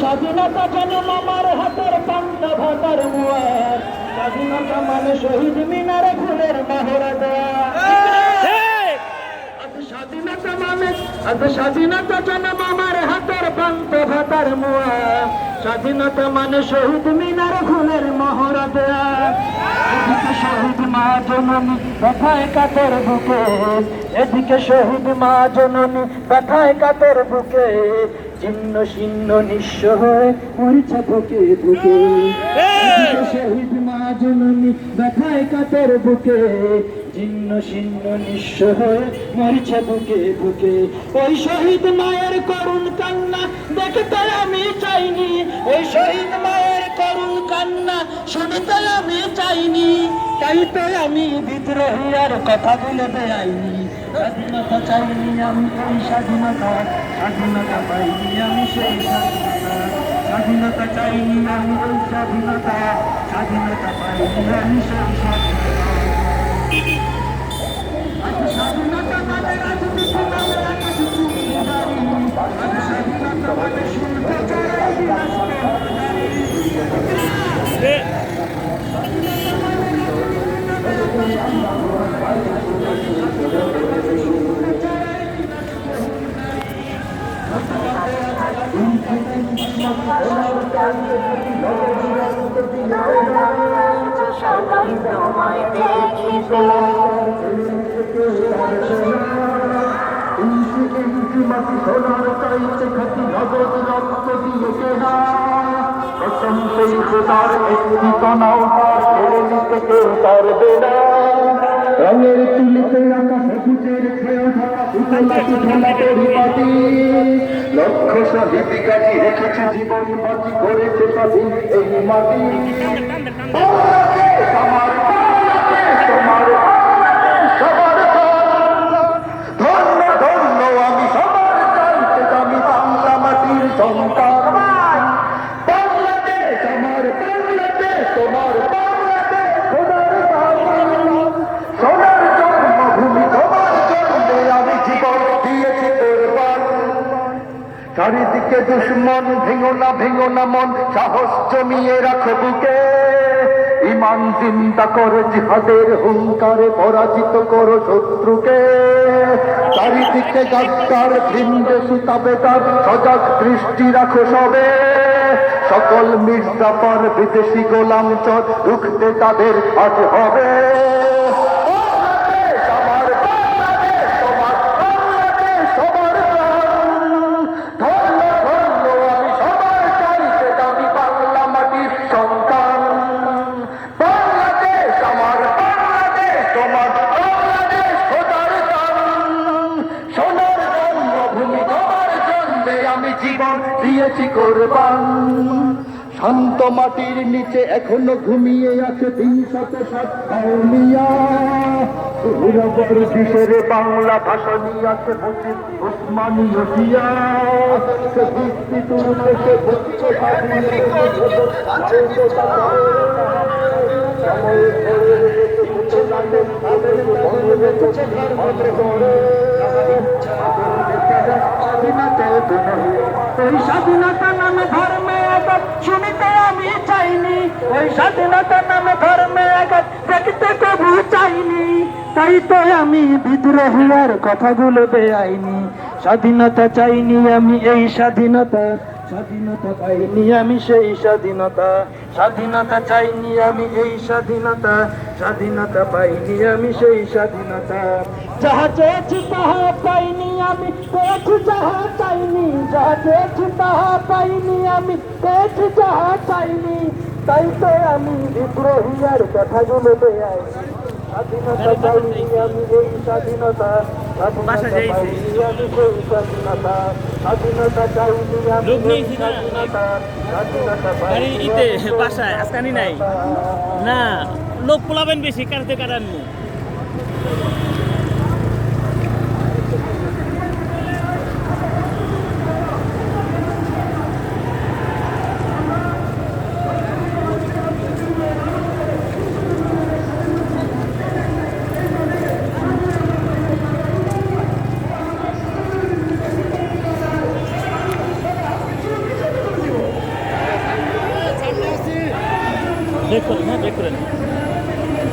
স্বাধীনতা জনম আমার হাতের পান্তা ভাতার মুয়া, স্বাধীনতা মানে শহীদ মিনারে ফুলের মহড়া দেয়া। স্বাধীনতা জনম আমার হাতের পান্তা ভাতার মুয়া, স্বাধীনতা মানে শহীদ মিনারে ফুলের মহড়া দেয়া। এদিকে শহীদ মা জননী ব্যথায় কাতর বুকে, এদিকে শহীদ মা জননী ব্যথায় কাতর বুকে, ছিন্ন ছিন্ন নিঃস্ব হয়ে মরিছে বুকে বুকে। শহীদ মা জননী ব্যথায় কাতর বুকে, ছিন্ন ছিন্ন নিঃস্ব হয়ে মরিছে বুকে বুকে। ওই শহীদ মায়ের করুণ কান্না দেখতে আমি চাইনি, ওই শহীদ মায়ের করুণ কান্না শুনতে আমি চাইনি, তাই তো আমি বিদ্রোহী আর কথা বলে বেআইনি। স্বাধীনতা চাইনি আমি এই স্বাধীনতা, স্বাধীনতা পাইনি আমি সেই স্বাধীনতা। স্বাধীনতা চাইনি আমি এই স্বাধীনতা, স্বাধীনতা পাইনি আমি সেই স্বাধীনতা। স্বাধীনতা মানে রাজনীতি নামে রাজনীতি চুক্তিদারি, স্বাধীনতা মানে শুনতে চাই সোনার চাইছে খাতি নগদ রক্ত দিয়ে কেনা, সেই খোদার একটি কণাও তার ছেড়ে নিতে কেউ পারবে না। রঙের তুলিতে আঁকা সবুজের খেয়ে থাকা উতলাতে খেলা পরিপাটি, লক্ষ শহীদ গাছি রেখেছে জীবন বাজি করেছে স্বাধীন এই মাটি। আমার তোমার সবার ধন্য ধন্য আমি সবার চাইতে দামি বাংলা মাটির সন্তান। বাংলাদেশ আমার বাংলাদেশ তোমার বাংলাদেশ, সোনার জন্মভূমি তোমার জন্মে আমি জীবন দিয়েছি তোর। চারিদিকে দুশ্মন, ভেঙো না মন, সাহস জমিয়ে রাখো বুকে। ইমান জিন্দা করো, জিহাদের হুঙ্কারে পরাজিত করো শত্রুকে। চারিদিকে গাদ্দার, ভিনদেশী তাবেদার, সজাগ দৃষ্টি রাখো সবে। সকল মির্জাফর, বিদেশি গোলাম চর, রুখতে তাদের আজ হবে। জীবন দিয়েছি কোরবান। শান্ত মাটির নিচে এখনো ঘুমিয়ে আছে ৩০৭ আউলিয়া। ব্রিটিশের বাংলা ভাষা নিয়ে আছে মুজিব, ওসমানী, জিয়া। ভিত্তি তুলতে সে ভক্ত ওই স্বাধীনতা নামে ধর্মে আঘাত শুনিতে আমি চাইনি, ওই স্বাধীনতা নামে ধর্মে আঘাত দেখতে কবু চাইনি। তাই তো আমি বিদ্রোহী আর কথাগুলো বেআইনি। স্বাধীনতা চাইনি আমি, এই স্বাধীনতা, স্বাধীনতা পাইনি আমি সেই স্বাধীনতা। স্বাধীনতা চাইনি আমি, এই স্বাধীনতা, স্বাধীনতা পাইনি আমি সেই স্বাধীনতা। যাহা চেয়েছি তাহা পাইনি আমি, পেয়েছি যাহা চাইনি। যাহা চেয়েছি তাহা পাইনি আমি, পেয়েছি যাহা চাইনি। তাই তো আমি বিদ্রোহী আর কথাগুলো বেআইনি। স্বাধীনতা চাইনি আমি, এই স্বাধীনতা, স্বাধীনতা পাইনি আমি সেই স্বাধীনতা। স্বাধীনতা চাইনি আমি, এই স্বাধীনতা, স্বাধীনতা পাইনি বাসায় আজকানি নাই না, লোক পোলাবেন বেশি, কাটতে কাটান। ব্রেক করেন, হ্যাঁ ব্রেক করেন।